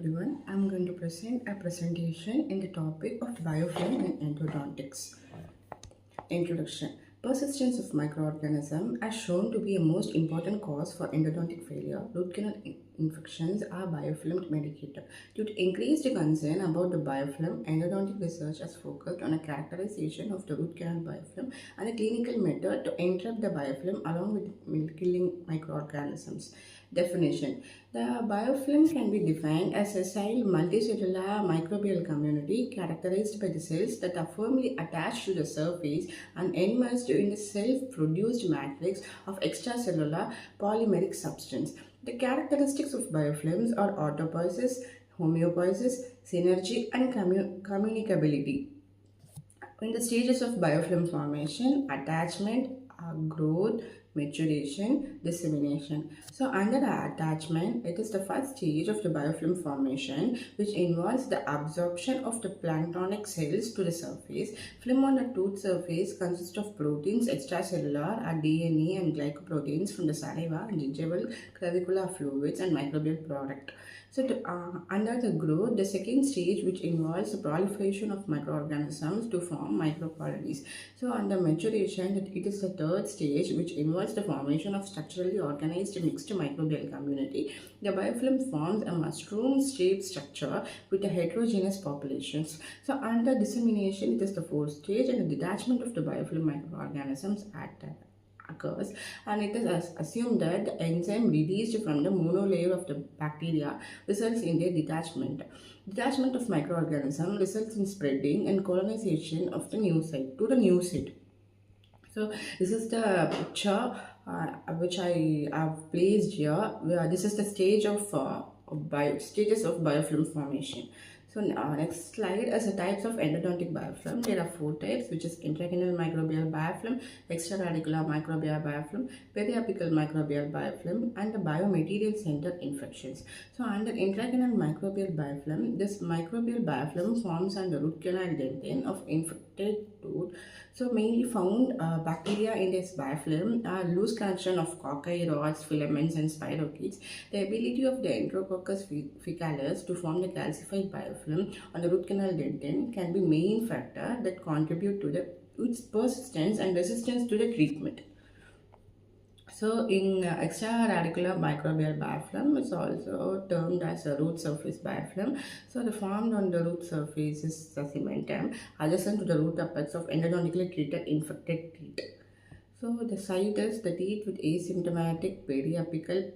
everyone. I'm going to present a presentation in the topic of biofilm in endodontics. Introduction. Persistence of microorganism as shown to be a most important cause for endodontic failure. Root canal infections are biofilm medicated. Due to increased concern about the biofilm, endodontic research has focused on a characterization of the root canal biofilm and a clinical method to interrupt the biofilm along with killing microorganisms. Definition. The biofilm can be defined as a sessile multicellular microbial community characterized by the cells that are firmly attached to the surface and immersed in the self-produced matrix of extracellular polymeric substance. The characteristics of biofilms are autopoiesis, homeopoiesis, synergy, and communicability. In the stages of biofilm formation, attachment, growth, maturation, dissemination. So under the attachment, it is the first stage of the biofilm formation which involves the absorption of the planktonic cells to the surface. Film on the tooth surface consists of proteins, extracellular, DNA and glycoproteins from the saliva, gingival, clavicular fluids and microbial product. So under the growth, the second stage which involves the proliferation of microorganisms to form microcolonies. So under maturation, it is the third stage which involves the formation of structurally organized mixed microbial community. The biofilm forms a mushroom-shaped structure with a heterogeneous populations. So under dissemination, it is the fourth stage and the detachment of the biofilm microorganisms occurs, and it is assumed that the enzyme released from the monolayer of the bacteria results in their detachment. Detachment of microorganism results in spreading and colonization of the new site to the new site. So this is the picture which I have placed here. This is the stage of stages of biofilm formation. So next slide is the types of endodontic biofilm. There are four types, which is intracanal microbial biofilm, extraradicular microbial biofilm, periapical microbial biofilm, and the biomaterial center infections. So under intracanal microbial biofilm, this microbial biofilm forms on the root canal dentin of infected tooth. So mainly found bacteria in this biofilm are loose connection of cocci, rods, filaments, and spirochetes. The ability of the Enterococcus faecalis to form the calcified biofilm on the root canal dentin can be main factor that contribute to its persistence and resistance to the treatment. So in extra-radicular microbial biofilm is also termed as a root surface biofilm. So the formed on the root surface is the cementum adjacent to the root apex of endodontically treated infected teeth. So the site is the teeth with asymptomatic periapical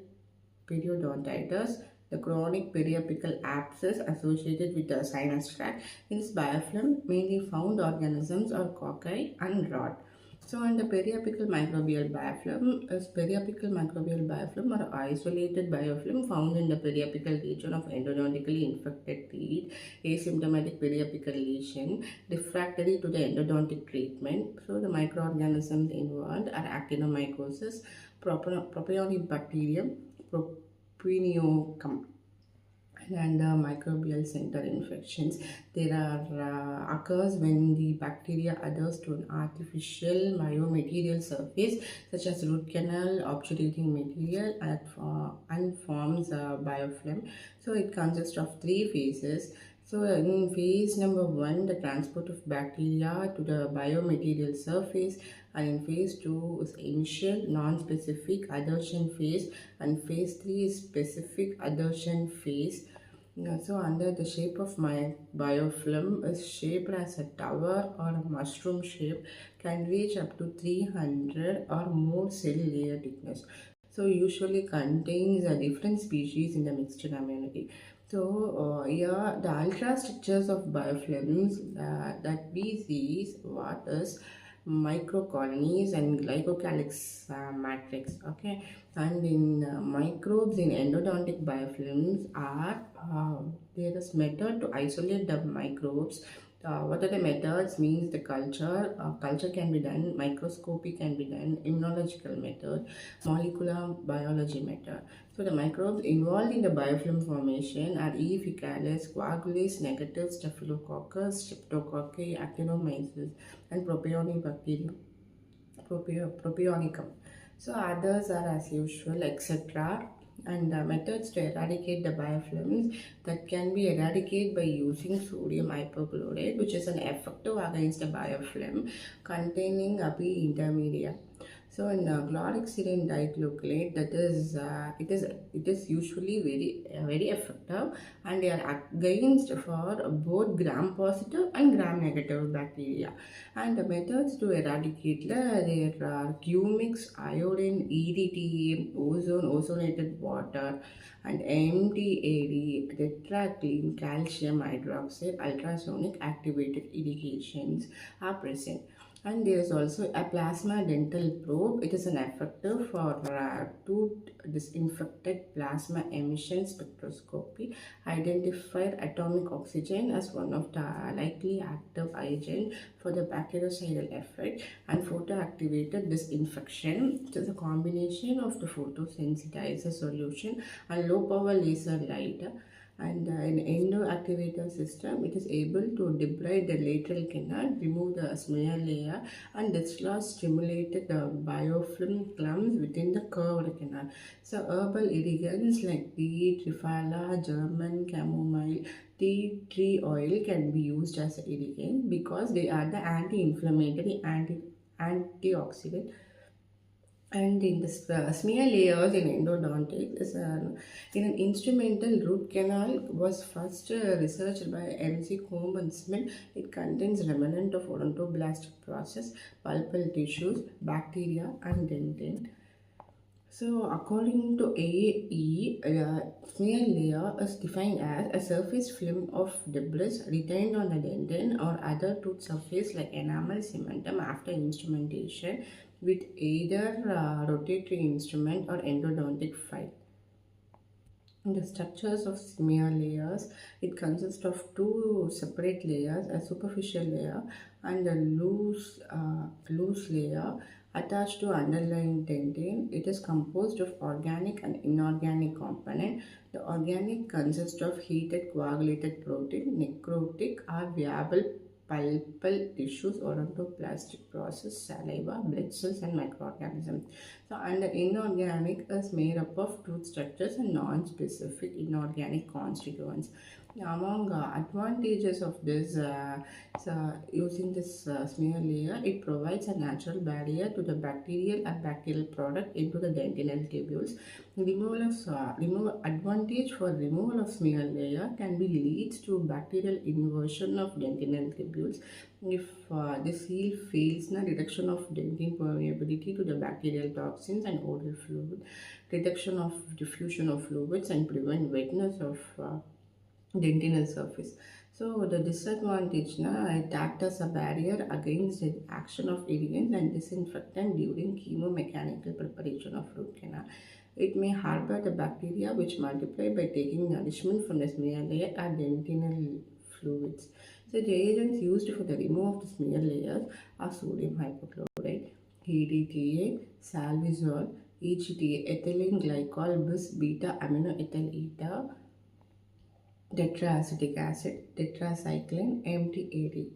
periodontitis, the chronic periapical abscess associated with the sinus tract. In this biofilm, mainly found organisms are cocci and rod. So, in the periapical microbial biofilm is periapical microbial biofilm or isolated biofilm found in the periapical region of endodontically infected teeth, asymptomatic periapical lesion, refractory to the endodontic treatment. So, the microorganisms involved are actinomycosis, propionibacterium, propioniocum, and microbial center infections. There are occurs when the bacteria adheres to an artificial biomaterial surface such as root canal obturating material and forms a biofilm. So it consists of three phases. So in phase number 1, the transport of bacteria to the biomaterial surface, and in phase 2 is initial non-specific adhesion phase, and phase 3 is specific adhesion phase. So under the shape of my biofilm is shaped as a tower or a mushroom shape, can reach up to 300 or more cell layer thickness. So usually contains a different species in the mixed community. So here the ultra structures of biofilms that we see is what is microcolonies and glycocalyx matrix. Okay, and in microbes in endodontic biofilms are there is method to isolate the microbes. What are the methods? Means the culture. Culture can be done, microscopy can be done, immunological method, molecular biology method. So the microbes involved in the biofilm formation are E. faecalis, coagulase negative staphylococcus, streptococci, actinomyces, and propionibacterium, propionicum. So others are as usual, etc. And methods to eradicate the biofilms that can be eradicated by using sodium hypochlorite, which is an effective against the biofilm containing ABI intermediate. So in chlorhexidine diglycolate, that is it is usually very effective, and they are against for both gram positive and gram negative bacteria. And the methods to eradicate there are Q-mix, iodine, EDTA, ozone, ozonated water, and MTAD, tetracline, calcium hydroxide, ultrasonic activated irrigations are present. And there is also a plasma dental probe. It is an effective for tooth disinfected plasma emission spectroscopy. Identified atomic oxygen as one of the likely active agent for the bactericidal effect, and photoactivated disinfection. It is a combination of the photosensitizer solution and low power laser light. And in endo activator system, it is able to debride the lateral canal, remove the smear layer, and dislodge stimulated the biofilm clumps within the curved canal. So herbal irrigants like tea, triphala, German chamomile, tea tree oil can be used as an irrigant because they are the anti-inflammatory, antioxidant. And in the smear layers in endodontics is in an instrumental root canal was first researched by MC Combe and Smith. It contains remnant of odontoblastic process, pulpal tissues, bacteria, and dentin. So, according to AE, smear layer is defined as a surface film of debris retained on the dentin or other tooth surface like enamel cementum after instrumentation with either rotatory instrument or endodontic file. The structures of smear layers, it consists of two separate layers, a superficial layer and a loose layer attached to underlying dentin. It is composed of organic and inorganic component. The organic consists of heated coagulated protein, necrotic or viable pulpal tissues, odontoplastic process, saliva, blood cells, and microorganisms. So, and the inorganic is made up of tooth structures and non-specific inorganic constituents. Now, among advantages of this, using this smear layer, it provides a natural barrier to the bacterial and bacterial product into the dentinal tubules. Advantage for removal of smear layer can be leads to bacterial inversion of dentinal tubules. If the seal fails, reduction of dentin permeability to the bacterial toxins and oral fluid, reduction of diffusion of fluids, and prevent wetness of dentinal surface. So the disadvantage it acts as a barrier against the action of irrigants and disinfectant during chemomechanical preparation of root canal. It may harbor the bacteria which multiply by taking nourishment from the smear layer or dentinal fluids. So the agents used for the removal of the smear layers are sodium hypochlorite, EDTA, salvizole, EGTA, ethylene glycol bis beta aminoethyl ether, tetraacetic acid, tetracycline, MTAD.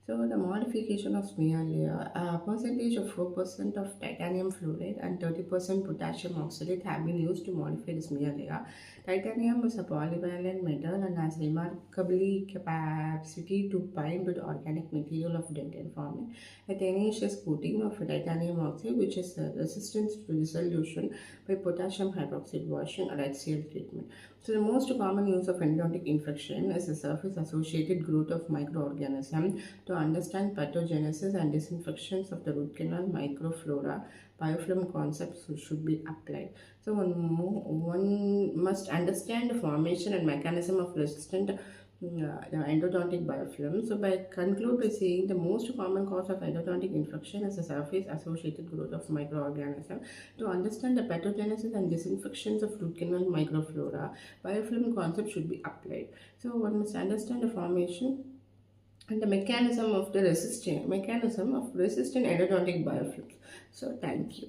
So the modification of smear layer, a percentage of 4% of titanium fluoride and 30% potassium oxalate have been used to modify the smear layer. Titanium is a polyvalent metal and has remarkably capacity to bind with organic material of dentin, forming a tenacious coating of titanium oxide which is resistant to dissolution by potassium hydroxide washing or HCl treatment. So the most common use of endodontic infection is the surface associated growth of microorganisms. To understand pathogenesis and disinfections of the root canal microflora, biofilm concepts should be applied. So one must understand the formation and mechanism of resistant the endodontic biofilm. So by conclude by saying the most common cause of endodontic infection is the surface associated growth of microorganisms. To understand the pathogenesis and disinfections of root canal microflora, biofilm concept should be applied. So one must understand the formation and the mechanism of resistant endodontic biofilms. So thank you.